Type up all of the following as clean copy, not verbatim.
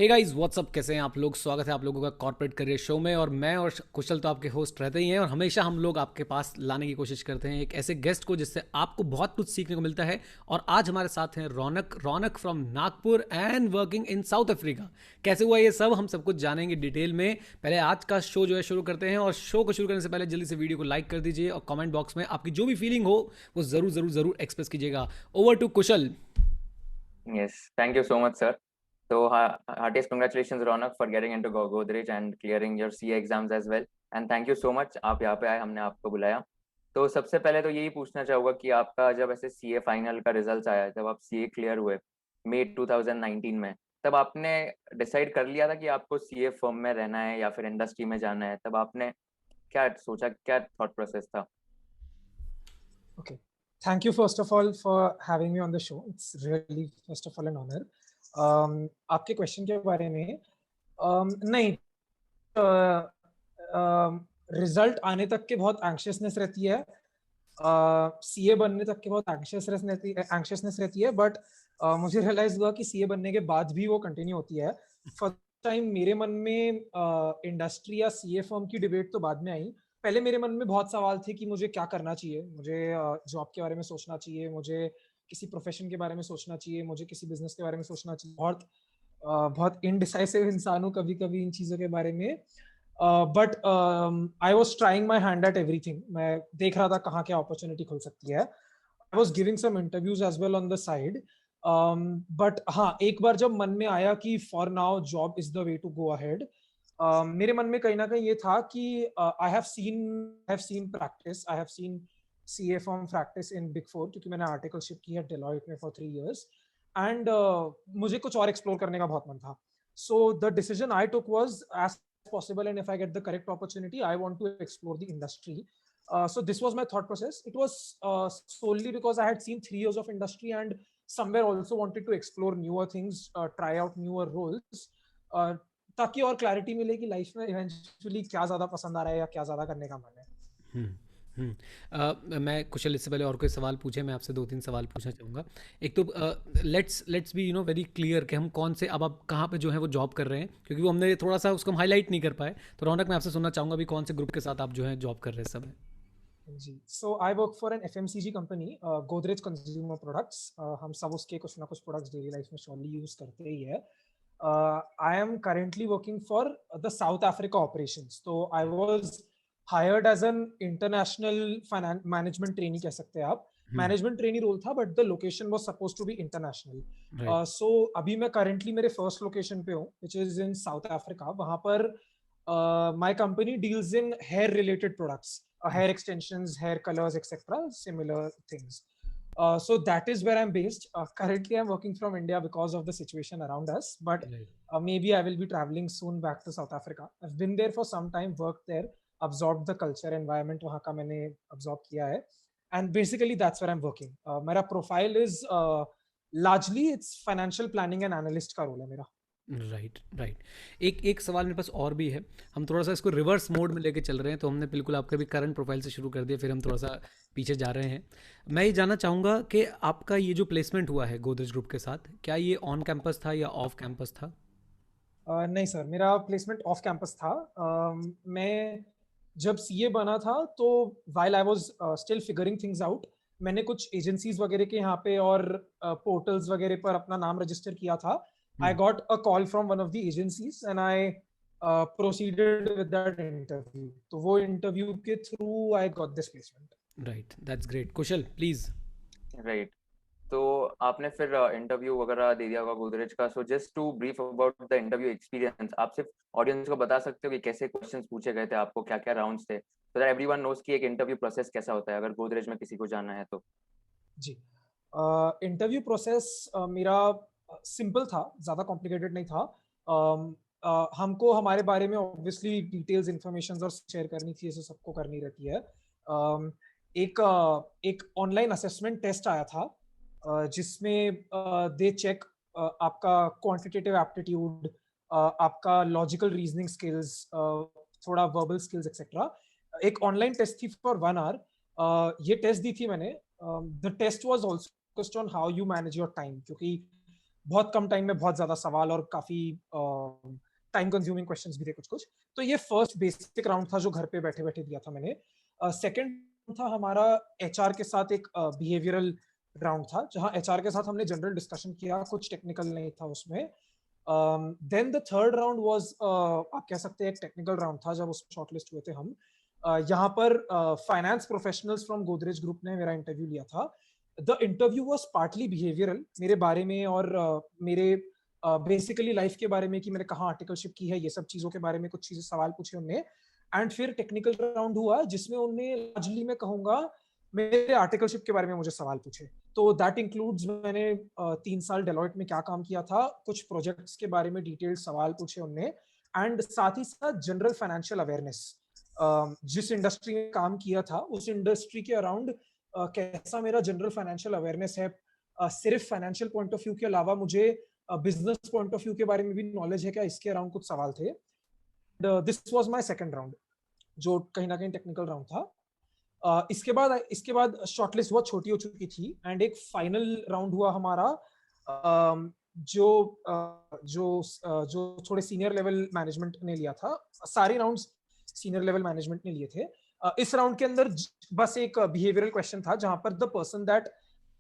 Hey guys what's up, कैसे हैं आप लोग। स्वागत है आप लोगों का कॉर्पोरेट करियर शो में। और मैं और कुशल तो आपके होस्ट रहते ही हैं, और हमेशा हम लोग आपके पास लाने की कोशिश करते हैं एक ऐसे गेस्ट को जिससे आपको बहुत कुछ सीखने को मिलता है। और आज हमारे साथ हैं Raunak Raunak from Nagpur and working in South Africa. कैसे हुआ ये सब हम सब कुछ जानेंगे डिटेल में। पहले आज का शो जो है शुरू करते हैं, और शो को शुरू करने से पहले जल्दी से वीडियो को लाइक कर दीजिए और कमेंट बॉक्स में आपकी जो भी फीलिंग हो वो जरूर जरूर जरूर एक्सप्रेस कीजिएगा। Over to Kushal. Yes, thank you so much, sir. So, heartiest congratulations, Ronak, for getting into Godrej and clearing your CA exams as well. And thank you so much, आप यहाँ पे आए, हमने आपको बुलाया। तो सबसे पहले तो यही पूछना चाहूँगा कि आपका जब ऐसे सीए फाइनल का रिजल्ट आया, जब आप सीए क्लियर हुए मई 2019 में, तब आपने डिसाइड कर लिया था कि आपको सीए फर्म में रहना है या फिर इंडस्ट्री में जाना है? तब आपने क्या सोचा, क्या थॉट प्रोसेस था? Okay. Thank you first of all for having me on the show. It's really first of all an honor. आपके क्वेश्चन के बारे में नहीं, रिजल्ट आने तक के बहुत एंक्शियसनेस रहती है, सीए बनने तक के बहुत एंक्शियसनेस रहती है, बट मुझे रियलाइज हुआ कि सीए बनने के बाद भी वो कंटिन्यू होती है। फर्स्ट टाइम मेरे मन में इंडस्ट्री या सीए फर्म की डिबेट तो बाद में आई। पहले मेरे मन में बहुत सवाल थे कि मुझे क्या करना चाहिए, मुझे जॉब के बारे में सोचना चाहिए, मुझे किसी प्रोफेशन के बारे में सोचना चाहिए, मुझे किसी बिजनेस के बारे में सोचना चाहिए। बहुत इनडिसाइसिव इंसान हूँ कभी कभी इन चीज़ों के बारे में, but I was trying my hand at everything. मैं देख रहा था कहाँ क्या अपॉर्चुनिटी खुल सकती है। I was giving some interviews as well on the side, but हाँ, एक बार जब मन में आया कि for now job is the way to go ahead, मेरे मन में कहीं ना कहीं ये था कि I have seen practice, I have seen CA form practice in big four, क्योंकि मैंने आर्टिकलशिप की है डेलॉयट में फॉर 3 years, एंड मुझे कुछ और एक्सप्लोर करने का बहुत मन था। So the decision I took was as possible, and if I get the correct opportunity, I want to explore the industry. So this was my thought process. It was solely because I had seen 3 years of industry and somewhere also wanted to explore newer things, try out newer roles, uh, ताकि और clarity मिले कि life में eventually क्या ज्यादा पसंद आ रहा है या क्या ज्यादा करने का मन है। हम्म मैं कुशल, इससे पहले और कोई सवाल पूछे, मैं आपसे दो तीन सवाल पूछना चाहूँगा। एक तो लेट्स बी वेरी क्लियर कि हम कौन से, अब आप कहाँ पे जो है वो जॉब कर रहे हैं, क्योंकि वो हमने थोड़ा सा उसको हम हाईलाइट नहीं कर पाए। तो रौनक, मैं आपसे सुनना चाहूँगा भी कौन से ग्रुप के साथ आप जो है जॉब कर रहे हैं सब। जी, so I work for an FMCG company, Godrej consumer products. हम सब उसके कुछ ना कुछ प्रोडक्ट्स डेली लाइफ में श्योरली यूज करते ही है। I am currently working for the South Africa operations. तो I was hired as an international management trainee, कह सकते हैं आप। मैनेजमेंट ट्रेनी रोल था, but the location was suppose to be international. So अभी मैं करेंटली मेरे फर्स्ट लोकेशन पे हूँ, which is in South Africa. वहां पर my company deals in hair related products, hair extensions, hair colors, etc., similar things. So that is where I'm based. Currently I'm working from India because of the situation around us, but maybe I will be traveling soon back to South Africa. I've been there for some time, worked there, absorbed the culture environment वहाँ का मैंने absorb किया है, and basically that's where I'm working. मेरा profile is largely it's financial planning and analyst का role है मेरा। Right right. एक सवाल मेरे पास और भी है। हम थोड़ा सा इसको रिवर्स मोड में लेके चल रहे हैं, तो हमने बिल्कुल आपके भी करंट प्रोफाइल से शुरू कर दिया, फिर हम थोड़ा सा पीछे जा रहे हैं। मैं ये जानना चाहूँगा कि आपका ये जो प्लेसमेंट हुआ है गोदरेज ग्रुप के साथ, क्या ये ऑन कैंपस था या ऑफ कैंपस था? नहीं सर, मेरा प्लेसमेंट ऑफ कैंपस था। मैं जब सीए बना था तो while I was still figuring things out, मैंने कुछ एजेंसीज वगैरह के यहाँ पे और पोर्टल्स वगैरह पर अपना नाम रजिस्टर किया था। I got a call from one of the agencies and I proceeded with that interview. तो वो इंटरव्यू के through I got this placement. Right, that's great. Kushal please. Right, तो आपने फिर इंटरव्यू वगैरह दे दिया होगा गोदरेज का। So just to brief about the interview experience, आप सिर्फ ऑडियंस को बता सकते हो कि कैसे क्वेश्चंस पूछे गए थे आपको, क्या क्या राउंड्स थे, सो दैट एवरीवन नोस कि एक इंटरव्यू प्रोसेस कैसा होता है अगर गोदरेज में किसी को जाना है तो। जी, इंटरव्यू प्रोसेस मेरा सिंपल था, ज़्यादा कॉम्प्लिकेटेड नहीं था। हमको हमारे बारे में ऑब्वियसली डिटेल्स इन्फॉर्मेशन और शेयर करनी थी, ऐसे सबको करनी रहती है। एक ऑनलाइन असेसमेंट टेस्ट आया था, जिसमें दे चेक आपका क्वांटिटेटिव एप्टीट्यूड, आपका लॉजिकल रीजनिंग स्किल्स, थोड़ा वर्बल स्किल्स एक्सेट्रा। एक ऑनलाइन टेस्ट थी फॉर 1 hour। ये टेस्ट दी थी मैंने। The test was also focused on how you manage your time, क्योंकि बहुत कम टाइम में बहुत ज्यादा सवाल और काफी टाइम कंज्यूमिंग क्वेश्चंस भी थे कुछ कुछ। तो ये फर्स्ट बेसिक राउंड था जो घर पे बैठे बैठे दिया था मैंने। सेकंड था हमारा एचआर के साथ एक बिहेवियरल राउंड था, जहां एचआर के साथ हमने जनरल डिस्कशन किया, कुछ टेक्निकल नहीं था उसमें। Then the third round was, आप कह सकते हैं एक टेक्निकल राउंड था, जब उसमें शॉर्टलिस्ट हुए थे हम। यहाँ पर finance professionals from Godrej group ने मेरा इंटरव्यू लिया था। The interview was partly behavioural, मेरे बारे में और मेरे बेसिकली लाइफ के बारे में कि मैंने कहाँ आर्टिकलशिप की है, ये सब चीजों के बारे में कुछ चीजें सवाल पूछे उनने। एंड फिर टेक्निकल राउंड हुआ जिसमें उन्होंने लार्जली मैं कहूंगा मेरे आर्टिकलशिप के बारे में मुझे सवाल पूछे। तो दैट इंक्लूड्स मैंने 3 साल डेलॉयट में क्या काम किया था, कुछ प्रोजेक्ट्स के बारे में डिटेल्ड सवाल पूछे उनने, एंड साथ ही साथ जनरल फाइनेंशियल अवेयरनेस, जिस इंडस्ट्री में काम किया था उस इंडस्ट्री के अराउंड कैसा मेरा जनरल फाइनेंशियल अवेयरनेस है, सिर्फ फाइनेंशियल पॉइंट ऑफ व्यू के अलावा मुझे बिजनेस पॉइंट ऑफ व्यू के बारे में भी नॉलेज है क्या, इसके अराउंड कुछ सवाल थे। This was my second round, जो कहीं ना कहीं टेक्निकल राउंड था। इसके बाद शॉर्टलिस्ट बहुत छोटी हो चुकी थी, एंड एक फाइनल राउंड हुआ हमारा, जो थोड़े सीनियर लेवल मैनेजमेंट ने लिया था। सारे राउंड्स सीनियर लेवल मैनेजमेंट ने लिए थे। इस राउंड के अंदर बस एक बिहेवियरल क्वेश्चन था, जहां पर the person that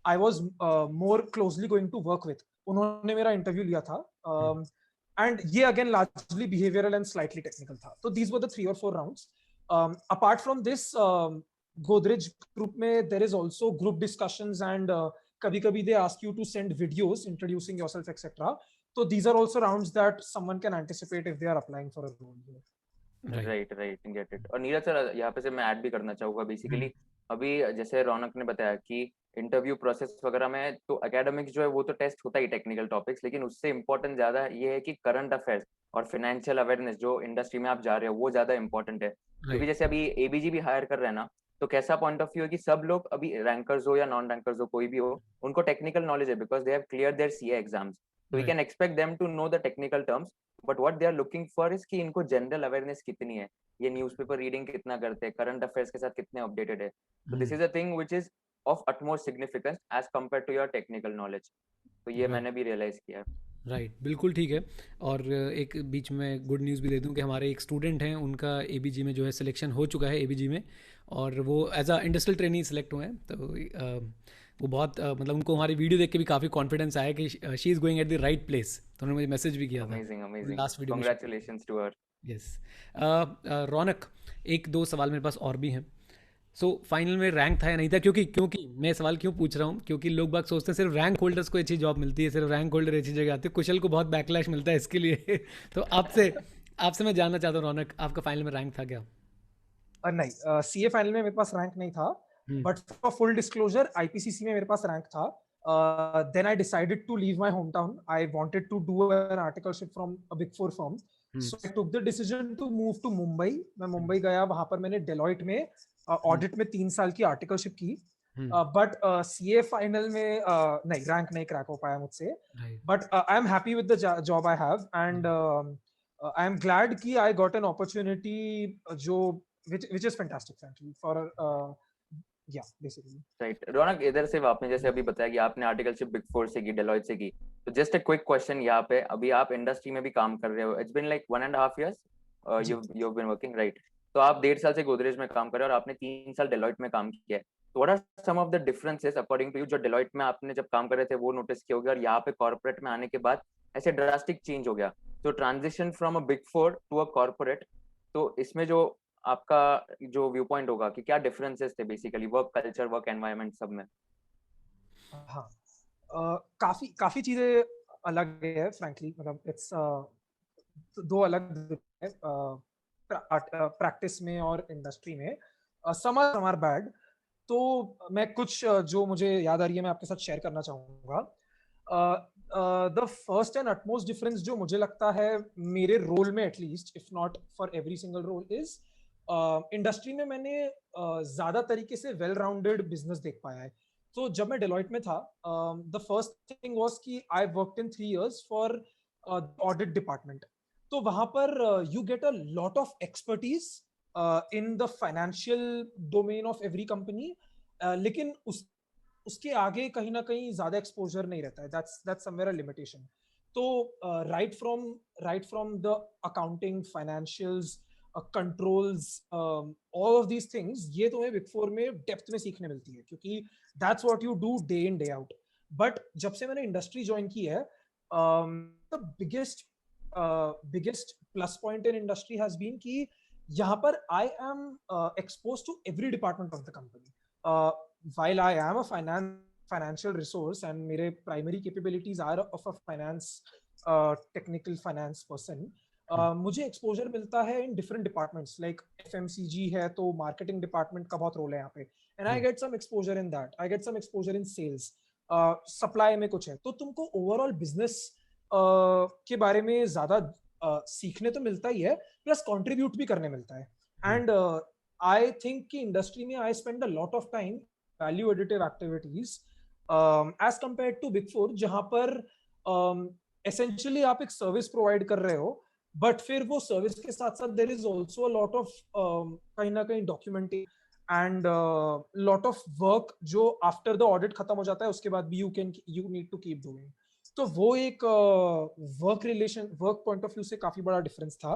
I was more closely going to work with, उन्होंने मेरा इंटरव्यू लिया था। एंड ये again largely behavioural and slightly technical था। तो these were the 3 or 4 rounds. Apart from this, Godrej group में there is also group discussions, and कभी कभी they ask you to send videos introducing yourself etcetera. तो these are also rounds that someone can anticipate if they are applying for a role. Right right, get it. और Neeraj sir, यहाँ पे से मैं add भी करना चाहूंगा बेसिकली। अभी जैसे रौनक ने बताया कि इंटरव्यू प्रोसेस वगैरह में तो एकेडमिक्स जो है वो तो टेस्ट होता ही, टेक्निकल टॉपिक्स, लेकिन उससे इम्पोर्टेंट ज्यादा ये है कि करंट अफेयर्स और फाइनेंशियल अवेयरनेस जो इंडस्ट्री में आप जा रहे हो वो ज्यादा इंपॉर्टेंट है। क्योंकि जैसे अभी एबीजी भी हायर कर रहे हैं ना, तो कैसा पॉइंट ऑफ व्यू है कि सब लोग अभी रैंकर्स हो या नॉन रैंकर्स हो, कोई भी हो, उनको टेक्निकल नॉलेज है because they have clear their CA exams. तो we can expect them to know the technical terms, but what they are looking for is कि इनको जनरल अवेयरनेस कितनी है, ये न्यूज़पेपर रीडिंग कितना करते हैं, करंट अफेयर्स के साथ कितने अपडेटेड है। तो this is a thing which is of utmost significance as compare to your technical knowledge. तो ये मैंने भी रियलाइज किया। राइट, बिल्कुल ठीक है। और एक बीच में गुड न्यूज़ भी दे दूं कि हमारे एक स्टूडेंट हैं, उनका एबीजी में जो है सिलेक्शन हो चुका है एबीजी में, और वो as a industrial trainee select हुए हैं। तो वो बहुत मतलब उनको हमारी वीडियो देख के भी काफ़ी कॉन्फिडेंस आया कि she is going at the right place. तो उन्होंने मुझे मैसेज भी किया था अमेजिंग अमेजिंग, लास्ट वीडियो में। Congratulations to her. Yes. Raunak, एक दो सवाल मेरे पास और भी हैं। सो फाइनल में रैंक था या नहीं था? क्योंकि मैं सवाल क्यों पूछ रहा हूँ, क्योंकि लोग बाग सोचते हैं सिर्फ रैंक होल्डर्स को अच्छी जॉब मिलती है, सिर्फ रैंक होल्डर अच्छी जगह आते हैं। कुशल को बहुत बैकलैश मिलता है इसके लिए। तो आपसे मैं जानना चाहता हूँ रौनक, आपका फाइनल में रैंक था क्या? नहीं, सीए फाइनल में मेरे पास रैंक नहीं था, but for full disclosure IPCC में मेरे पास रैंक था। Then I decided to leave my home town. I wanted to do an articleship from a big 4 firm, so I took the decision to move to Mumbai. मैं मुंबई गया, वहां पर मैंने Deloitte में ऑडिट में 3 साल की आर्टिकलशिप की। बट सीए फाइनल में नहीं, रैंक नहीं क्रैक हो पाया मुझसे। But I am happy with the job I have, and I am glad कि आई गॉट एन अपॉर्चुनिटी जो which is fantastic frankly for yeah basically। Right Raunak, इधर से आपने जैसे अभी बताया कि आपने आर्टिकलशिप बिग 4 से की, डेलॉयट से की, तो जस्ट अ क्विक क्वेश्चन यहाँ पे, अभी आप इंडस्ट्री में भी काम कर रहे हो, it's been like 1.5 years you have been working, right? तो आप 1.5 साल से गोदरेज में काम कर रहे हो और आपने 3 साल डेलॉयट में काम किया है। तो what are some of the differences according to you, जो डेलॉयट में आपने जब काम कर रहे थे वो नोटिस किए होगे और यहाँ पे कॉर्पोरेट में आने के बाद ऐसे ड्रास्टिक चेंज हो गया, तो transition from a big 4 to a corporate, तो इसमें जो आपका जो व्यू पॉइंट होगा कि क्या डिफरेंसेस थे basically work culture, work environment सब में? हाँ, काफी चीजें अलग है फ्रैंकली, मतलब इट्स दो अलग है प्रैक्टिस में और इंडस्ट्री में। Some are bad. तो मैं कुछ जो मुझे याद आ रही है मैं आपके साथ शेयर करना चाहूंगा। The first and utmost difference जो मुझे लगता है मेरे रोल में, at least if not for every single role, is industry में मैंने ज्यादा तरीके से वेल राउंडेड बिजनेस देख पाया है। तो जब मैं डेलॉइट में था, द फर्स्ट थिंग वाज कि I worked in 3 years for audit department. तो वहां पर you get a lot of expertise in the financial domain of every company, लेकिन उस उसके आगे कहीं ना कहीं ज्यादा एक्सपोजर नहीं रहता है, दैट्स समवेयर अ लिमिटेशन। तो right from the accounting, financials, controls, all of these things, ये तुम्हें बिग फोर में डेप्थ में सीखने मिलती है, क्योंकि that's what you do day in day out. But जब से मैंने इंडस्ट्री ज्वाइन की है, the biggest plus point in industry has been कि यहाँ पर I am expose to every department of the company. while I am a financial resource and मेरे primary capabilities are of a finance technical finance person, मुझे exposure मिलता है in different departments, like FMCG है तो marketing department का बहुत role है यहाँ पे, and I get some exposure in that, I get some exposure in sales, supply में कुछ है, तो तुमको overall business के बारे में ज़्यादा सीखने तो मिलता ही है, plus contribute भी करने मिलता है। And I think कि industry में I spend a lot of time value additive activities as compared to Big Four, जहां पर essentially आप एक सर्विस प्रोवाइड कर रहे हो, बट फिर वो सर्विस के साथ साथ there is also a lot of कहीं ना कहीं documenting and lot of work जो after the audit खत्म हो जाता है उसके बाद भी you need to keep doing। तो वो एक वर्क पॉइंट ऑफ व्यू से काफी बड़ा डिफरेंस था।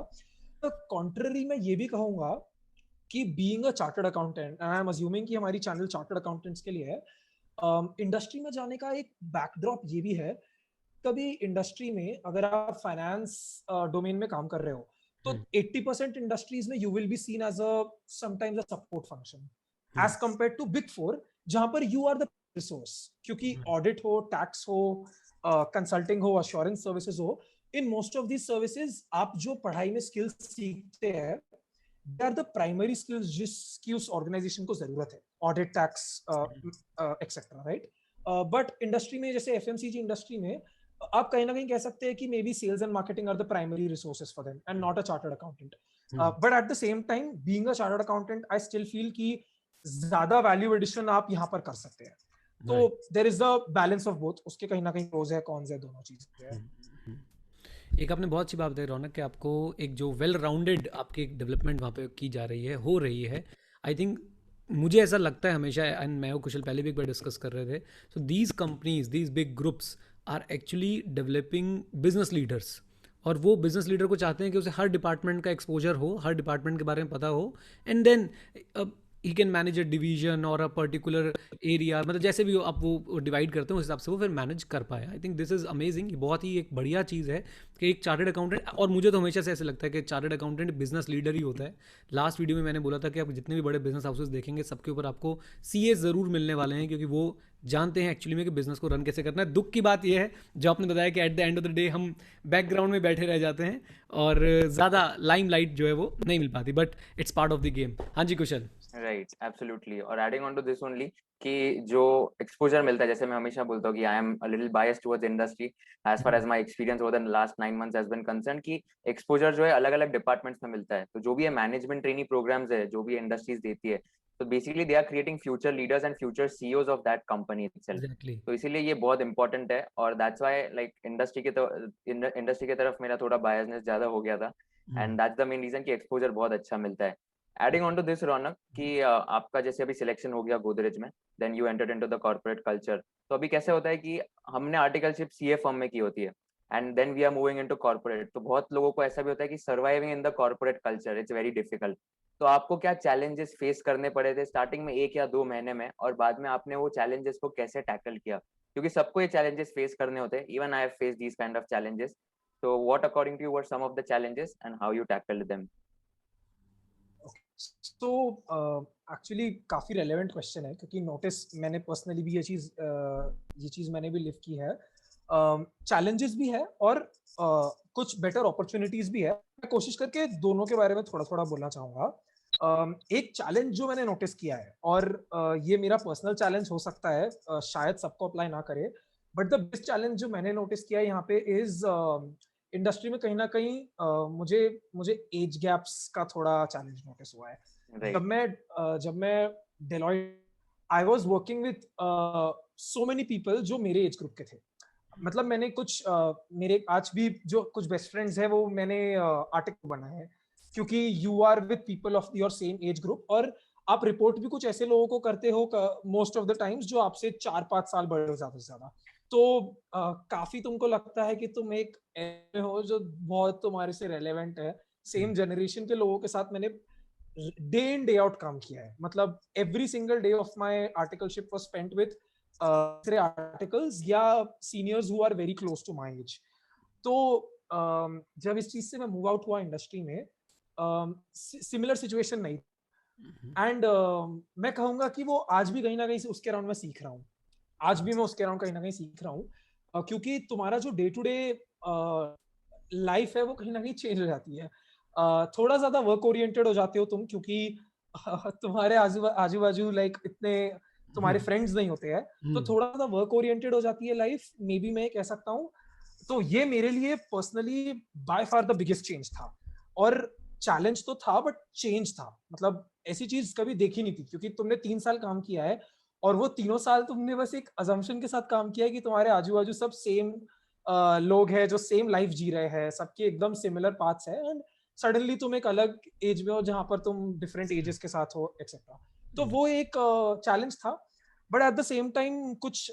तो कॉन्ट्ररी मैं ये भी कहूंगा कि being a chartered accountant, I am assuming कि हमारी चैनल चार्टर्ड अकाउंटेंट्स के लिए है, इंडस्ट्री में जाने का एक बैकड्रॉप ये भी है, कभी इंडस्ट्री में अगर आप फाइनेंस डोमेन में काम कर रहे हो तो 80% इंडस्ट्रीज में you will be seen as a sometimes a support function as compared to big four, जहां पर यू आर द रिसोर्स, क्योंकि ऑडिट हो, टैक्स हो, कंसल्टिंग हो, अश्योरेंस सर्विसेज हो, in most of these services आप जो पढ़ाई में स्किल्स सीखते हैं they are the primary skills जिसकी उस ऑर्गेनाइजेशन को जरूरत है, audit, tax etcetera, right. But industry में जैसे एफएमसीजी इंडस्ट्री में आप कहीं ना कहीं कह सकते हैं कि may be sales and marketing are the primary resources for them and not a chartered accountant. But at the same time being a chartered accountant I still feel कि ज्यादा वैल्यू एडिशन आप यहाँ पर कर सकते हैं। तो there is the balance of both, उसके कहीं ना कहीं प्रोज है, कॉन्स है, दोनों चीजें हैं। एक आपने बहुत अच्छी बात बताई रौनक कि आपको एक जो वेल राउंडेड आपकी डेवलपमेंट वहाँ पे की जा रही है, हो रही है। आई थिंक मुझे ऐसा लगता है हमेशा, एंड मैं और कुशल पहले भी एक बार डिस्कस कर रहे थे, so these companies, these big groups are actually developing business leaders, और वो बिजनेस लीडर को चाहते हैं कि उसे हर डिपार्टमेंट का एक्सपोजर हो, हर डिपार्टमेंट के बारे में पता हो, and then he can manage a division और अ पर्टिकुलर एरिया, मतलब जैसे भी आप वो डिवाइड करते हैं उस हिसाब से वो फिर मैनेज कर पाए। I think this is amazing, बहुत ही एक बढ़िया चीज़ है कि एक चार्टर्ड अकाउंटेंट, और मुझे तो हमेशा से ऐसे लगता है कि चार्टर्ड अकाउंटेंट बिजनेस लीडर ही होता है। लास्ट वीडियो में मैंने बोला था कि आप जितने भी बड़े बिजनेस हाउसेस देखेंगे सबके ऊपर आपको सीए ज़रूर मिलने वाले हैं, क्योंकि वो जानते हैं एक्चुअली में कि बिजनेस को रन कैसे करना है। दुख की बात यह है जो आपने बताया कि eight the end of the day हम बैकग्राउंड में बैठे रह जाते हैं और ज़्यादा लाइमलाइट जो है वो नहीं मिल पाती, but it's part of the game. हाँ जी कुशल। Right, absolutely. और adding on to this only कि जो एक्सपोजर मिलता है, जैसे मैं हमेशा बोलता हूँ कि I am a little biased towards industry as far as my experience over the last 9 months has been concern, कि एक्सपोजर जो है अलग अलग डिपार्टमेंट्स में मिलता है। तो जो भी है मैनेजमेंट ट्रेनिंग प्रोग्राम्स है जो भी इंडस्ट्रीज देती है, तो basically they are creating future leaders and future CEOs of that company itself. तो इसीलिए ये बहुत इंपॉर्टेंट है, और दैट्स व्हाई लाइक इंडस्ट्री की तरफ मेरा थोड़ा बायसनेस ज्यादा हो गया था, and that's the main reason कि एक्सपोजर बहुत अच्छा मिलता है। Adding on to this Raunak, कि आपका जैसे अभी सिलेक्शन हो गया गोदरेज में, then you entered into the corporate culture. तो अभी कैसे होता है कि हमने आर्टिकलशिप सीए फर्म में की होती है, and then we are moving into corporate. तो बहुत लोगों को ऐसा भी होता है कि surviving in the corporate culture it's very difficult. तो आपको क्या चैलेंजेस फेस करने पड़े थे स्टार्टिंग में 1 या 2 महीने में, और बाद में आपने वो चैलेंजेस को कैसे टैकल किया? क्योंकि सबको ये चैलेंजेस फेस करने होते हैं, even I have faced these kind of challenges. तो what according to you were some of the challenges and how you tackled them? तो एक्चुअली काफी रेलेवेंट क्वेश्चन है, क्योंकि नोटिस मैंने पर्सनली भी ये चीज मैंने भी लिव की है। चैलेंजेस भी है और कुछ बेटर अपॉर्चुनिटीज भी है। मैं कोशिश करके दोनों के बारे में थोड़ा थोड़ा बोलना चाहूंगा। एक चैलेंज जो मैंने नोटिस किया है, और ये मेरा पर्सनल चैलेंज हो सकता है, शायद सबको अप्लाई ना करे, बट द बेस्ट चैलेंज जो मैंने नोटिस किया है यहाँ पे इज इंडस्ट्री में कहीं ना कहीं मुझे एज गैप्स का थोड़ा चैलेंज नोटिस हुआ है। जब मैं Deloitte, I was working with so many people जो मेरे एज ग्रुप के थे। मतलब मैंने कुछ मेरे आज भी जो कुछ बेस्ट फ्रेंड्स हैं वो मैंने आर्टिकल बनाए हैं, क्योंकि you are with people of your same age group, और आप रिपोर्ट भी कुछ ऐसे लोगों को करते हो मोस्ट ऑफ द टाइम्स जो आपसे 4-5 साल बड़े हो ज्यादा से ज्यादा। तो काफी तुमको लगता है कि तुम एक ऐसे हो जो बहुत तुम्हारे से रेलेवेंट है। सेम जनरेशन के लोगों के साथ मैंने डे इन डे आउट काम किया है, मतलब every single day of my articleship was spent with articles या seniors who are very close to my age. तो जब इस चीज से मैं मूव आउट हुआ इंडस्ट्री में, सिमिलर सिचुएशन नहीं। एंड मैं कहूंगा कि वो आज भी कहीं ना कहीं उसके अराउंड मैं सीख रहा हूँ। आज भी मैं उसके अराउंड कहीं ना कहीं सीख रहा हूँ, क्योंकि तुम्हारा जो डे टू डे लाइफ है वो कहीं ना कहीं चेंज हो जाती है। थोड़ा ज्यादा वर्क ओरिएंटेड हो जाते हो तुम, क्योंकि तुम्हारे आजू बाजू लाइक इतने तुम्हारे फ्रेंड्स नहीं होते हैं, तो थोड़ा सा वर्क ओरिएंटेड हो जाती है लाइफ, मे बी मैं कह सकता हूँ। तो ये मेरे लिए personally by far the biggest change था। और चैलेंज तो था बट चेंज था, मतलब ऐसी चीज कभी देखी नहीं थी, क्योंकि तुमने 3 साल काम किया है और वो तीनों साल तुमने बस एक अजम्पशन के साथ काम किया है कि तुम्हारे आजू बाजू सब सेम लोग हैं जो सेम लाइफ जी रहे हैं, सबके एकदम सिमिलर पाथ्स है, एंड सडनली तुम एक अलग एज में हो जहां पर तुम डिफरेंट एजेस के साथ हो एक्सेट्रा। तो वो एक चैलेंज था, but at the same time कुछ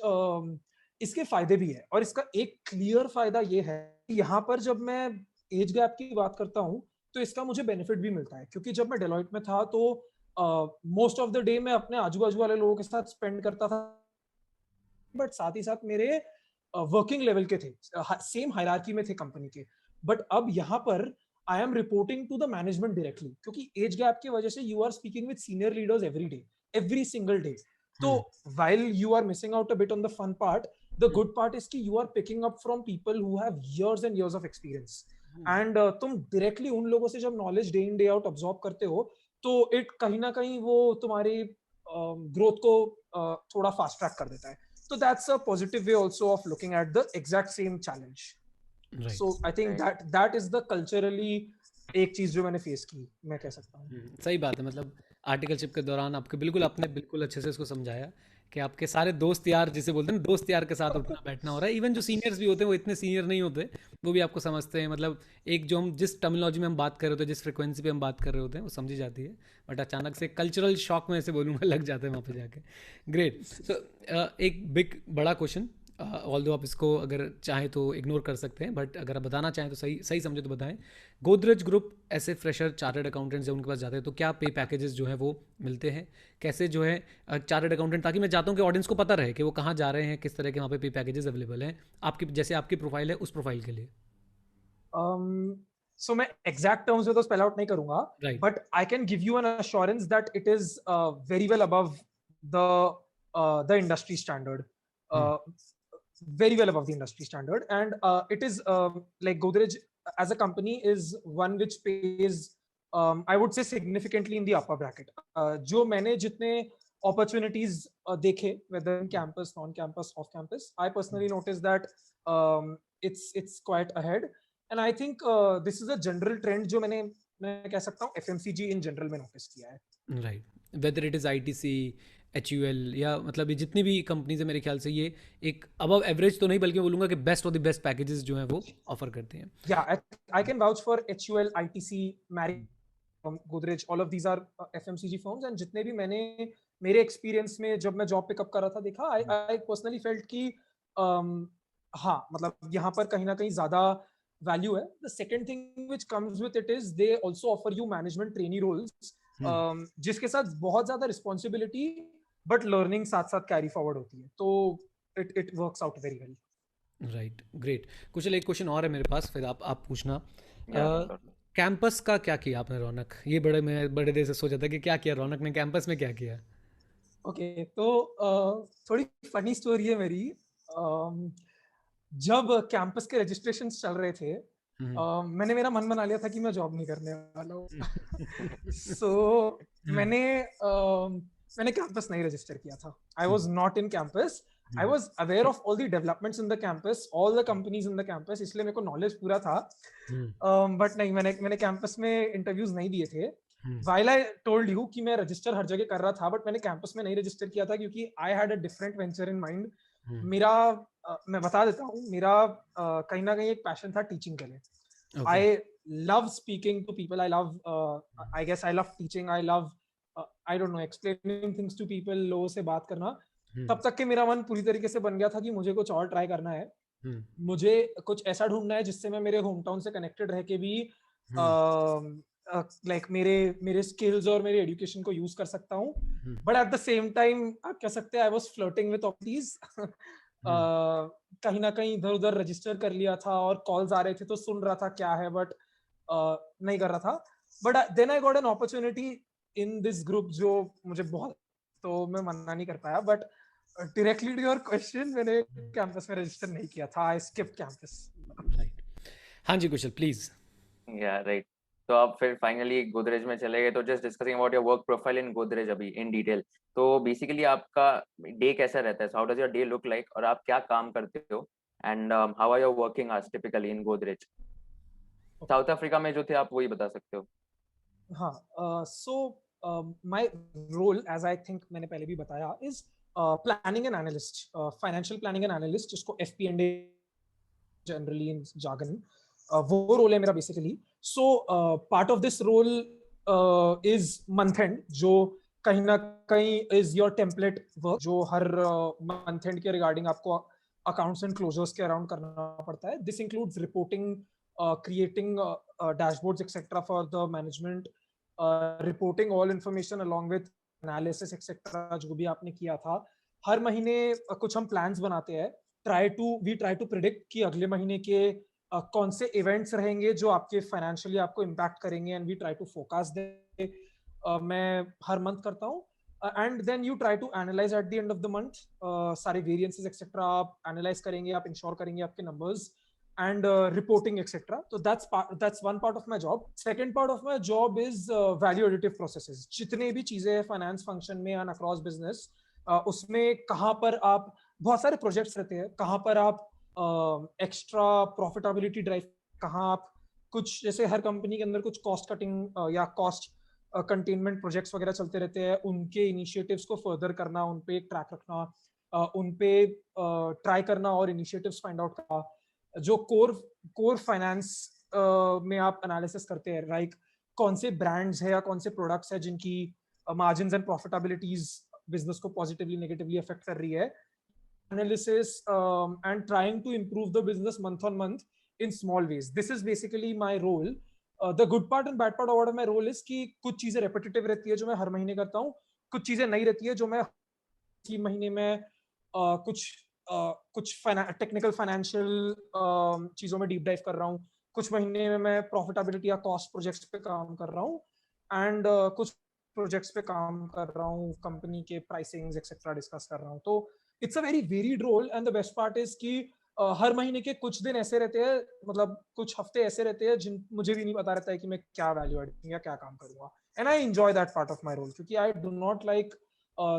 इसके फायदे भी है। और इसका एक क्लियर फायदा ये है कि यहाँ पर जब मैं एज गैप की बात करता हूँ तो इसका मुझे बेनिफिट भी मिलता है, क्योंकि जब मैं डेलॉइट में था तो मोस्ट ऑफ द डे मैं अपने आजू बाजू वाले लोगों के साथ स्पेंड करता था, बट साथ ही साथ मेरे वर्किंग लेवल के थे, सेम हायरार्की में थे कंपनी के। बट अब यहाँ पर I am reporting to the management directly, क्योंकि एज गैप की वजह से you are speaking with senior leaders every day, every single day. तो while you are missing out a bit on the fun part, the good part is कि you are picking up from people who have years and years of experience, and तुम directly उन लोगों से जब knowledge day in day out absorb करते हो तो it कहीं ना कहीं वो तुम्हारी growth को थोड़ा fast track कर देता है। So that's a positive way also of looking at the exact same challenge. Right. So I think that is the culturally एक चीज जो मैंने फेस की, मैं कह सकता हूँ। सही बात है, मतलब आर्टिकलशिप के दौरान आपके बिल्कुल आपने बिल्कुल अच्छे से इसको समझाया कि आपके सारे दोस्त यार, जिसे बोलते हैं दोस्त यार के साथ उठना बैठना हो रहा है। इवन जो सीनियर्स भी होते हैं वो इतने सीनियर नहीं होते, वो भी आपको समझते हैं, मतलब एक जो हम जिस टर्मिनोलॉजी में हम बात कर रहे होते हैं, जिस फ्रिक्वेंसी पे हम बात कर रहे होते हैं वो समझी जाती है, बट अचानक से कल्चरल शॉक में ऐसे बोलूँगा लग जाते हैं वहाँ पे जाके। ग्रेट। सो एक बिग बड़ा क्वेश्चन, ऑल्दो आप इसको अगर चाहें तो इग्नोर कर सकते हैं, बट अगर आप बताना चाहें तो सही सही समझे तो बताएं। गोदरेज ग्रुप ऐसे फ्रेशर चार्टर्ड अकाउंटेंट्स जब उनके पास जाते हैं तो क्या पे पैकेजेस जो है वो मिलते हैं, कैसे जो है चार्टर्ड अकाउंटेंट, ताकि मैं चाहता हूँ कि ऑडियंस को पता रहे कि वो कहाँ जा रहे हैं, किस तरह के वहाँ पे पैकेजेस अवेलेबल हैं आपकी, जैसे आपकी प्रोफाइल है उस प्रोफाइल के लिए। So मैं exact terms में तो spell out नहीं करूँगा, but I can give you an assurance that it is very well above the industry standard, very well above the industry standard, and it is like Godrej as a company is one which pays I would say significantly in the upper bracket. जो मैंने जितने opportunities देखे, whether in campus, non-campus, off-campus, I personally noticed that it's quite ahead. And I think this is a general trend जो मैं कह सकता हूँ FMCG in general में notice किया है। Right. Whether it is ITC, HUL या मतलब ये जितनी भी कंपनीज है, मेरे ख्याल से ये एक अबव एवरेज तो नहीं बल्कि मैं बोलूँगा कि best of the best packages जो हैं वो ऑफर करते हैं। Yeah, I can vouch for HUL, ITC, Marriott, Godrej, all of these are FMCG firms, and जितने भी मैंने मेरे एक्सपीरियंस में जब मैं जॉब पिकअप कर रहा था देखा, I personally felt कि हाँ, मतलब यहाँ पर कहीं ना कहीं ज्यादा value है। The second thing which comes with it is they also offer you management trainee roles, जिसके साथ बहुत ज्यादा responsibility but learning साथ साथ carry forward होती है, तो it works out very well. Right, great. कुशल एक क्वेश्चन और है मेरे पास, फिर आप पूछना। कैंपस का क्या किया आपने रौनक? ये मैं बड़े देर से सोचा था कि क्या किया रौनक ने कैंपस में, क्या किया? ओके, तो थोड़ी फनी स्टोरी है मेरी। जब कैंपस के रजिस्ट्रेशन चल रहे थे, मैंने मेरा मन बना लिया था कि मैं जॉब नहीं करने वाला हूँ। सो मैंने कैंपस नहीं रजिस्टर किया था। I was not in campus. I was aware of all the developments in the campus, all the companies in the campus, इसलिए मेरे को knowledge पूरा था। But नहीं, मैंने कैंपस में इंटरव्यूज नहीं दिए थे। While I told you कि मैं रजिस्टर हर जगह कर रहा था, बट मैंने कैंपस में नहीं रजिस्टर किया था क्योंकि I had a different venture in mind. मेरा मैं बता देता हूँ, मेरा कहीं ना कहीं एक पैशन था टीचिंग के लिए। I love speaking to people. I love I guess I love teaching. I love I don't know, explaining things to people, लोगों से बात करना, हम्म, तब तक के मेरा मन पूरी तरीके से बन गया था कि मुझे कुछ और ट्राई करना है। हम्म, मुझे कुछ ऐसा ढूंढना है जिससे मैं मेरे होम टाउन से कनेक्टेड रह के भी हम्म, लाइक मेरे मेरे स्किल्स और मेरे एजुकेशन को यूज कर सकता हूँ। Hmm, but at the same time आप कह सकते हैं I was flirting with options. Hmm, कहीं ना कहीं इधर उधर रजिस्टर कर लिया था और कॉल्स आ रहे थे तो सुन रहा था क्या है, बट नहीं कर रहा था। But then I got an opportunity in this group जो मुझे बहुत, तो मैं मना नहीं कर पाया। But directly to your question, मैंने कैंपस में रजिस्टर नहीं किया था, आई स्किप कैंपस। राइट। हाँ जी कुशल प्लीज। या राइट। तो आप फिर फाइनली गोदरेज में चले गए, तो just discussing about your work profile in Godrej अभी इन डिटेल। तो बेसिकली आपका डे कैसा रहता है, how does your day look like, और आप क्या काम करते हो, and how are your working hours typically in Godrej. South Africa में जो थे आप वही बता सकते हो। हाँ, so my role, as I think मैंने पहले भी बताया, is planning and analyst, financial planning and analyst, जिसको FP&A जनरली इन जार्गन, वो रोल है मेरा basically. So part of this role is month end, जो कहीं ना कहीं इज योर टेम्पलेट वर्क, जो हर मंथ एंड के रिगार्डिंग आपको अकाउंट्स एंड क्लोजर्स के अराउंड करना पड़ता है। This includes reporting, creating dashboards etc for the management, reporting all information along with analysis etc जो भी आपने किया था। हर महीने कुछ हम प्लान्स बनाते हैं, वी ट्राई टू प्रिडिक्ट कि अगले महीने के कौन से इवेंट्स रहेंगे जो आपके फाइनेंशियली आपको इम्पैक्ट करेंगे, and we try to focus there. मैं हर मंथ करता हूँ, and then you try to analyse at the end of the month, सारे वेरिएंसेस एक्सेट्रा आप एनालाइज करेंगे, आप इंश्योर करेंगे आपके numbers and reporting etc. So that's one part of my job. Second part of my job is value additive processes. जितने भी चीजें finance function में and across business, उसमें कहाँ पर आप, बहुत सारे प्रोजेक्ट्स रहते हैं, कहाँ पर आप एक्स्ट्रा प्रॉफिटेबिलिटी ड्राइव, कहाँ आप कुछ, जैसे हर कंपनी के अंदर कुछ कॉस्ट कटिंग या कॉस्ट कंटेनमेंट प्रोजेक्ट्स वगैरह चलते रहते हैं, उनके इनिशिएटिव्स को फर्दर करना, उन पे ट्रैक रखना, उन पे ट्राई करना और इनिशिएटिव्स फाइंड आउट करना। जो कोर फाइनेंस में आप एनालिसिस करते हैं, लाइक कौन से ब्रांड्स है या कौन से प्रोडक्ट्स है जिनकी मार्जिन्स एंड प्रॉफिटेबिलिटीज बिजनेस को पॉजिटिवली नेगेटिवली अफेक्ट कर रही है, analysis and trying to improve the business month on month in small ways. This is basically my role. The good part and bad part of my role is कि कुछ चीजें repetitive रहती है जो मैं हर महीने करता हूँ, कुछ चीजें नहीं रहती है जो मैं इसी महीने में कुछ टेक्निकल फाइनेंशियल चीजों में डीप डाइव कर रहा हूँ, कुछ महीने में मैं प्रॉफिटेबिलिटी या कॉस्ट प्रोजेक्ट्स पे काम कर रहा हूँ, एंड कुछ प्रोजेक्ट्स पे काम कर रहा हूँ, कंपनी के प्राइसिंग्स एक्सेट्रा डिस्कस कर रहा हूँ। तो it's a very varied role, and the best part is कि हर महीने के कुछ दिन ऐसे रहते हैं, मतलब कुछ हफ्ते ऐसे रहते हैं जिन मुझे भी नहीं पता रहता है कि मैं क्या वैल्यू एड या क्या काम करूंगा, and I enjoy that part of my role, क्योंकि I do not like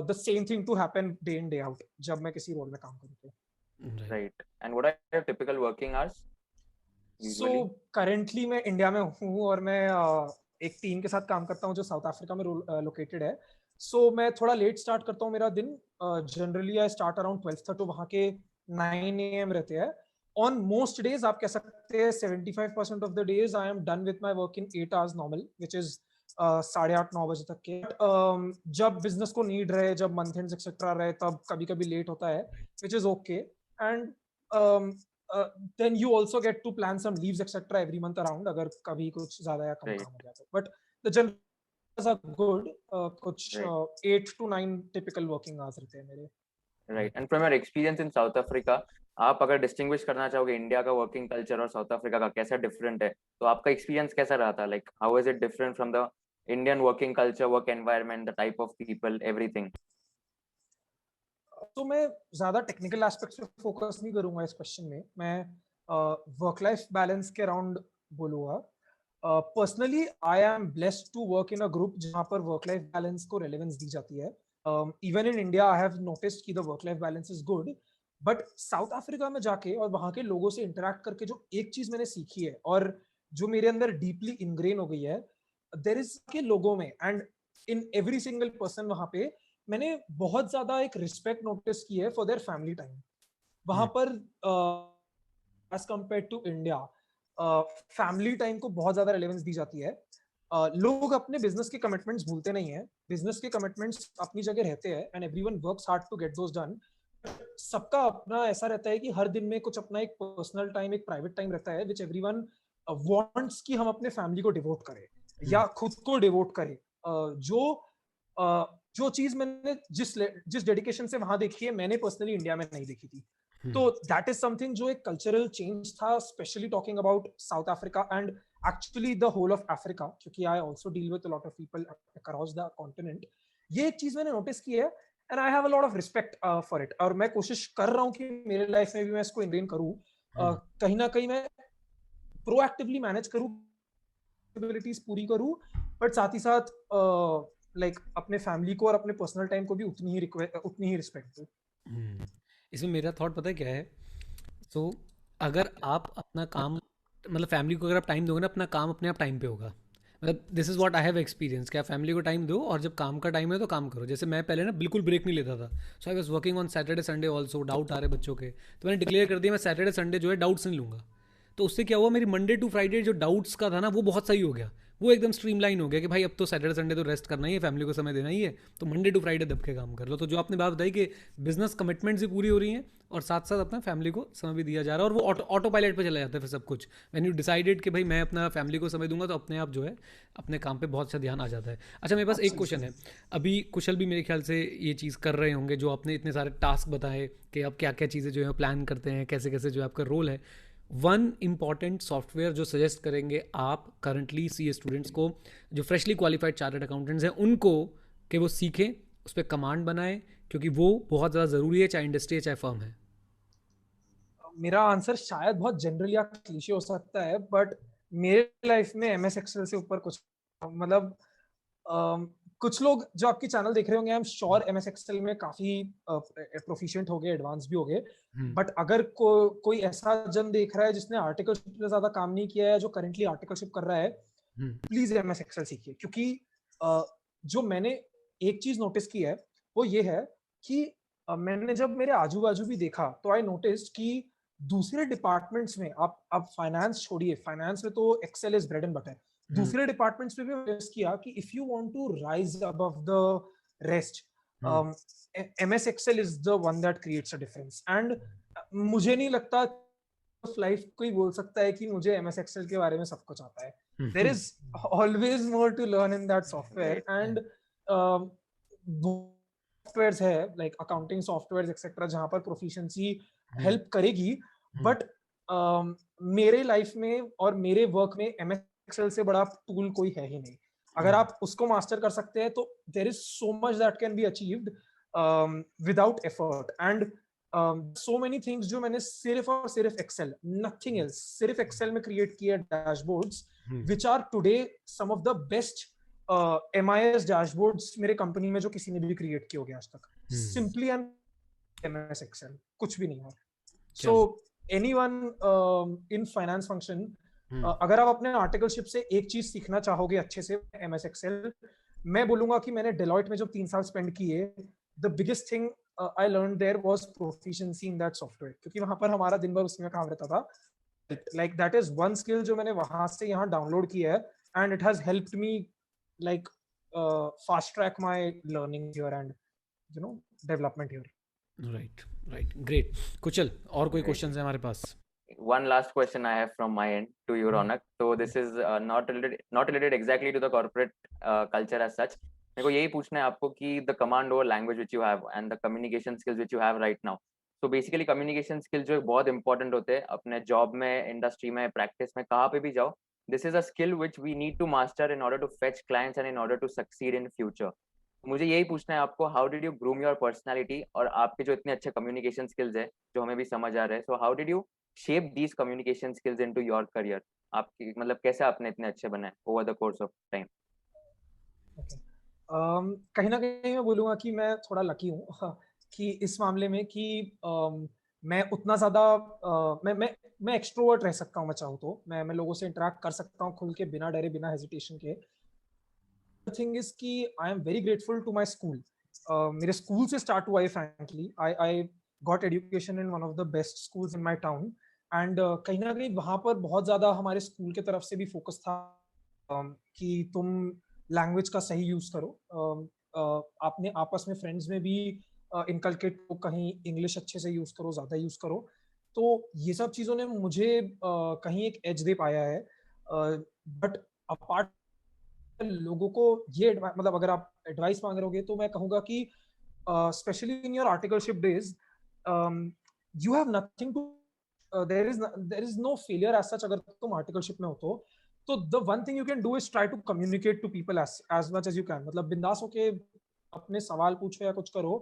the same thing to happen day in day out जब मैं किसी रोल में काम करूँ तो। Right, and what are your typical working hours So usually. currently मैं India में हूँ और मैं एक टीम के साथ काम करता हूँ जो साउथ अफ्रीका में लोकेटेड है। सो मैं थोड़ा लेट स्टार्ट करता हूँ मेरा दिन, जनरली आई स्टार्ट अराउंड 12:30, तो वहाँ के 9 AM रहते हैं। ऑन मोस्ट डेज आप कह सकते हैं 75% of the days I am done with my work in 8 hours normal, which is 8:30-9 बजे तक के। जब बिजनेस को नीड रहे, जब मंथ एंड्स एक्सेट्रा रहे, तब कभी कभी लेट होता है, which is okay. And then you also get to plan some leaves etc every month around, अगर कभी कुछ ज्यादा या कम काम हो गया तो। but the general are good, कुछ right 8 to 9 typical working hours रहते हैं मेरे। Right, and from your experience in South Africa, आप अगर डिस्टिंग्विश करना चाहोगे इंडिया का वर्किंग कल्चर और साउथ अफ्रीका का कैसा डिफरेंट है, तो आपका एक्सपीरियंस कैसा रहा था, like how is it different from the Indian working culture, work environment, the type of people, everything. तो मैं ज्यादा टेक्निकल एस्पेक्ट्स पे फोकस नहीं करूंगा इस क्वेश्चन में, मैं वर्क लाइफ बैलेंस के अराउंड बोलूंगा। Personally I am blessed to work in a group जहां पर वर्क लाइफ बैलेंस को रेलेवेंस दी जाती है। Even in India I have noticed कि the work life balance is good, but South Africa में जाके और वहां के लोगों से इंटरेक्ट करके जो एक चीज मैंने सीखी है और जो मेरे अंदर डीपली इनग्रेन हो गई है, देयर इज के लोगों में and in every single person, वहां पे मैंने बहुत ज्यादा एक रिस्पेक्ट नोटिस की है फॉर देयर फैमिली टाइम। वहां पर as compare to India family time को बहुत ज्यादा रेलेवेंस दी जाती है। लोग अपने बिजनेस के कमिटमेंट्स भूलते नहीं है, बिजनेस के कमिटमेंट्स अपनी जगह रहते हैं and everyone works hard to get those done. सबका अपना ऐसा रहता है कि हर दिन में कुछ अपना एक पर्सनल टाइम, एक प्राइवेट टाइम रहता है विच एवरीवन वांट्स कि हम अपने फैमिली को डिवोट करें या खुद को डिवोट करें। जो जो चीज मैंने जिस डेडिकेशन से वहां देखी है, मैंने पर्सनली इंडिया में नहीं देखी थी। तो दैट इज समथिंग जो एक कल्चरल चेंज था, specially talking about South Africa and actually the whole of Africa, क्योंकि I also deal with a lot of people across the continent. ये एक चीज मैंने नोटिस की है and I have a lot of respect for it, और मैं कोशिश कर रहा हूँ कि मेरे लाइफ में भी मैं इसको इनग्रेन करूँ, कहीं ना कहीं मैं प्रोएक्टिवली मैनेज करूँ, एबिलिटीज पूरी करूँ, बट साथ ही साथ लाइक अपने फैमिली को और अपने पर्सनल टाइम को भी उतनी ही रिस्पेक्ट दूँ। इसमें मेरा थॉट पता है क्या है? सो अगर आप अपना काम, मतलब फैमिली को अगर आप टाइम दोगे ना, अपना काम अपने आप टाइम पे होगा। मतलब this is what I have experience, कि आप फैमिली को टाइम दो और जब काम का टाइम है तो काम करो। जैसे मैं पहले ना बिल्कुल ब्रेक नहीं लेता था, so I was working on Saturday Sunday also. Doubt आ रहे बच्चों के, तो मैंने डिक्लेयर कर दिया मैं सैटरडे संडे जो है डाउट्स नहीं लूँगा। तो उससे क्या हुआ, मेरी मंडे टू फ्राइडे जो डाउट्स का था ना वो बहुत सही हो गया, वो एकदम स्ट्रीमलाइन हो गया कि भाई अब तो सैटरडे संडे तो रेस्ट करना ही है, फैमिली को समय देना ही है, तो मंडे टू फ्राइडे दब के काम कर लो। तो जो आपने बात बताई कि बिजनेस कमिटमेंट्स भी पूरी हो रही हैं और साथ साथ अपना फैमिली को समय भी दिया जा रहा है, और वो ऑटो पायलट पे चला जाता है फिर सब कुछ। व्हेन यू डिसाइडेड कि भाई मैं अपना फैमिली को समय दूंगा, तो अपने आप जो है अपने काम पे बहुत अच्छा ध्यान आ जाता है। अच्छा, मेरे पास एक क्वेश्चन है। अभी कुशल भी मेरे ख्याल से ये चीज़ कर रहे होंगे, जो आपने इतने सारे टास्क बताए कि आप क्या क्या चीज़ें जो है प्लान करते हैं, कैसे कैसे जो आपका रोल है। वन इम्पॉर्टेंट सॉफ्टवेयर जो सजेस्ट करेंगे आप करंटली सी स्टूडेंट्स को, जो फ्रेशली क्वालिफाइड चार्टर्ड अकाउंटेंट्स हैं उनको, कि वो सीखें, उस पर कमांड बनाएं, क्योंकि वो बहुत ज़्यादा ज़रूरी है, चाहे इंडस्ट्री है चाहे फर्म है? मेरा आंसर शायद बहुत जनरल या क्लीशे हो सकता है, बट मेरे लाइफ में एमएस एक्सेल से ऊपर कुछ, मतलब कुछ लोग जो आपकी चैनल देख रहे होंगे, I am sure MS Excel में काफी प्रोफिशिएंट हो गए, एडवांस भी हो गए। बट अगर कोई ऐसा जन देख रहा है जिसने आर्टिकलशिप पे ज्यादा काम नहीं किया है, जो करेंटली आर्टिकलशिप कर रहा है, प्लीज एमएस एक्सेल सीखिए। क्योंकि जो मैंने एक चीज नोटिस की है वो ये है कि मैंने जब मेरे आजू बाजू भी देखा तो आई नोटिस कि दूसरे डिपार्टमेंट्स में, आप फाइनेंस छोड़िए, फाइनेंस में तो Excel is bread and butter, दूसरे डिपार्टमेंट्स में भी नोटिस किया कि if you want to rise above the rest, MS Excel is the one that creates a difference. And मुझे नहीं लगता लाइफ कोई बोल सकता है कि मुझे एमएस एक्सेल के बारे में सब कुछ आता है। There is always more to learn in that software, and softwares है लाइक अकाउंटिंग सॉफ्टवेयर एक्सेट्रा जहां पर प्रोफिशिएंसी हेल्प करेगी, बट मेरे लाइफ में और मेरे वर्क में एमएस एक्सेल से बड़ा टूल कोई है ही नहीं। अगर आप उसको मास्टर कर सकते हैं तो there is so much that can be achieved without effort. And so many things जो मैंने सिर्फ और सिर्फ एक्सेल, नथिंग एल्स, सिर्फ एक्सेल में क्रिएट किए dashboards which are today some of the best MIS dashboards मेरे कंपनी में जो किसी ने भी क्रिएट किए होंगे आज तक, सिंपली एंड MS एक्सेल, कुछ भी नहीं है। So anyone in finance function, अगर आप अपने आर्टिकलशिप से एक चीज सीखना चाहोगे अच्छे से, MS एक्सेल, मैं बोलूंगा कि मैंने डेलॉइट में जब 3 साल स्पेंड किए, the biggest thing I learned there was proficiency in that software, क्योंकि वहां पर हमारा दिन भर उसमें काम रहता था। Like that is one skill जो मैंने वहां से यहाँ डाउनलोड किया है, and it has helped me like fast track my learning here and you know development here. Right, right, great. Kushal, और कोई क्वेश्चंस है हमारे पास? One last question I have from my end to you, Ronak. So this is not related exactly to the corporate culture as such. मेरे को यही पूछना है आपको कि the command over language which you have and the communication skills which you have right now. So basically communication skills जो बहुत important होते हैं अपने job में, industry में, practice में, कहाँ पे भी जाओ. This is a skill which we need to master in order to fetch clients and in order to succeed in future. मुझे यही पूछना है आपको, how did you groom your personality, और आपके जो इतने अच्छे communication skills है जो हमें भी समझ आ रहे हैं, so how did you shape these communication skills into your career? आपकी मतलब कैसे आपने इतने अच्छे बने over the course of time? Okay. कहीं ना कहीं मैं बोलूँगा कि मैं थोड़ा लकी हूँ कि इस मामले में कि मैं उतना ज़्यादा मैं एक्सट्रोवर्ट रह सकता हूँ, मैं चाहूँ तो मैं लोगों से इंटरेक्ट कर सकता हूँ खुल के, बिना डरे, बिना हेजिटेशन के। थिंग इज कि I am very grateful to my school. मेरे स्कूल से स्टार्ट हुआ है, frankly I got education in one of the best schools in my town, and कहीं ना कहीं वहाँ पर बहुत ज़्यादा हमारे स्कूल की तरफ से भी फोकस था कि तुम लैंग्वेज का सही यूज करो। आपने आपस में फ्रेंड्स में भी इनकलकेट को, कहीं इंग्लिश अच्छे से यूज करो, ज्यादा यूज करो। तो ये सब चीजों ने मुझे कहीं एक एज दे पाया है। बट अपार्ट लोगों को ये मतलब अगर आप एडवाइस मांग रहे होगे तो मैं कहूंगा कि specially in your articleship days you have nothing to, there is no failure as such. अगर तुम आर्टिकलशिप में हो तो the one thing you can do is try to communicate to people as much as you can. मतलब बिंदास होके अपने सवाल पूछो या कुछ करो,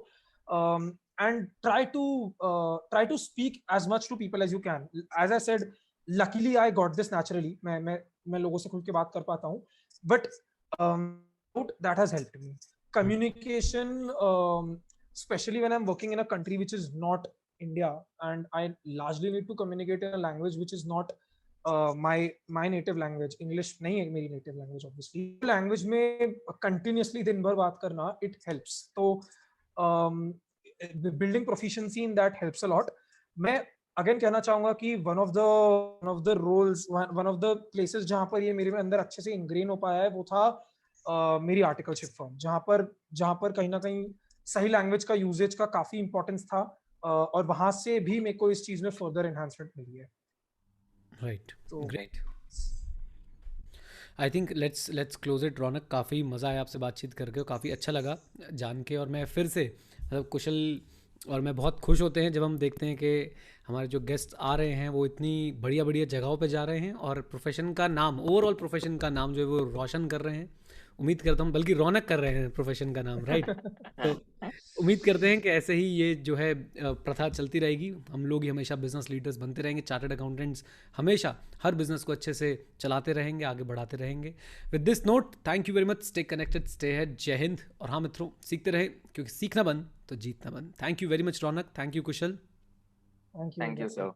and try to speak as much to people as you can. As I said, luckily I got this naturally. मैं लोगों से खुल के बात कर पाता हूँ, but that has helped me. Communication, especially when I'm working in a country which is not India, and I largely need to communicate in a language which is not my native language. English नहीं है मेरी native language obviously. Language में continuously दिन भर बात करना, it helps. तो building proficiency in that helps a lot. मैं अगेन कहना चाहूंगा कि one of the roles, one of the places जहां पर ये मेरे अंदर अच्छे से इंग्रेन हो पाया है वो था मेरी आर्टिकलशिप फर्म, जहां पर कहीं ना कहीं सही लैंग्वेज का यूजेज का काफी इंपॉर्टेंस था, और वहां से भी मेरे को इस चीज में फर्दर एनहांसमेंट मिली है। राइट, तो great. I think let's close it. Raunak, काफ़ी मज़ा आया आपसे बातचीत करके और काफ़ी अच्छा लगा जान के। और मैं फिर से मतलब कुशल और मैं बहुत खुश होते हैं जब हम देखते हैं कि हमारे जो गेस्ट आ रहे हैं वो इतनी बढ़िया बढ़िया जगहों पे जा रहे हैं और प्रोफेशन का नाम, ओवरऑल प्रोफेशन का नाम जो है वो रोशन कर रहे हैं। उम्मीद करता हूँ, बल्कि रौनक कर रहे हैं प्रोफेशन का नाम, राइट। तो उम्मीद करते हैं कि ऐसे ही ये जो है प्रथा चलती रहेगी। हम लोग ही हमेशा बिजनेस लीडर्स बनते रहेंगे, चार्टर्ड अकाउंटेंट्स हमेशा हर बिजनेस को अच्छे से चलाते रहेंगे, आगे बढ़ाते रहेंगे। With this note, thank you very much. Stay connected, stay head. जय हिंद। और हाँ मित्रों, सीखते रहे, क्योंकि सीखना बंद तो जीतना बंद। Thank you very much Raunak, thank you Kusal. Thank you sir.